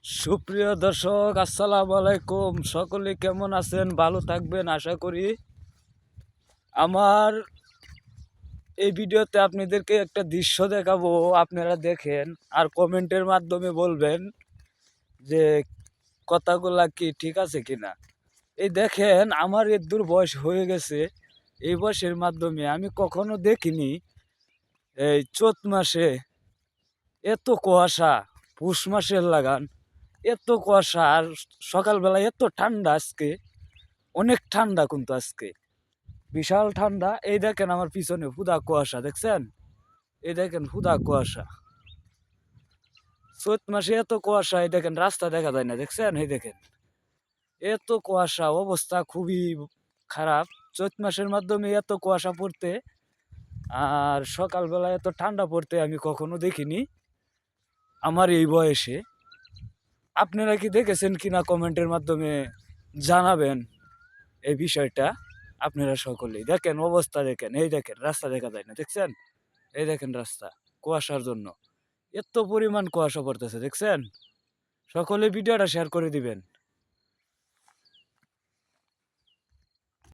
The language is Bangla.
সুপ্রিয় দর্শক, আসসালামু আলাইকুম। সকলে কেমন আছেন? ভালো থাকবেন আশা করি। আমার এই ভিডিওতে আপনাদেরকে একটা দৃশ্য দেখাবো, আপনারা দেখেন আর কমেন্টের মাধ্যমে বলবেন যে কথাগুলা কি ঠিক আছে কিনা। এই দেখেন, আমার এর বয়স হয়ে গেছে। এই বয়সের মাধ্যমে আমি কখনো দেখিনি এই চৈত মাসে এত কুয়াশা, পৌষ মাসের লাগান এত কুয়াশা, আর সকালবেলা এত ঠান্ডা। আজকে অনেক ঠান্ডা, কিন্তু আজকে বিশাল ঠান্ডা। এই দেখেন আমার পিছনে হুদা কুয়াশা, দেখছেন? এই দেখেন হুদা কুয়াশা। চৈত মাসে এত কুয়াশা, এই দেখেন রাস্তা দেখা যায় না, দেখছেন? এই দেখেন এত কুয়াশা, অবস্থা খুবই খারাপ। চৈত মাসের মাধ্যমে এত কুয়াশা পড়তে আর সকালবেলা এত ঠান্ডা পড়তে আমি কখনো দেখিনি আমার এই বয়সে। আপনারা কি দেখেছেন কিনা কমেন্টের মাধ্যমে জানাবেন এই বিষয়টা। আপনারা সকলেই দেখেন, অবস্থা দেখেন, এই দেখেন রাস্তা দেখা যায় না, দেখছেন? এই দেখেন রাস্তা, কুয়াশার জন্য এত পরিমাণ কুয়াশা পড়তেছে, দেখছেন? সকলে ভিডিওটা শেয়ার করে দিবেন।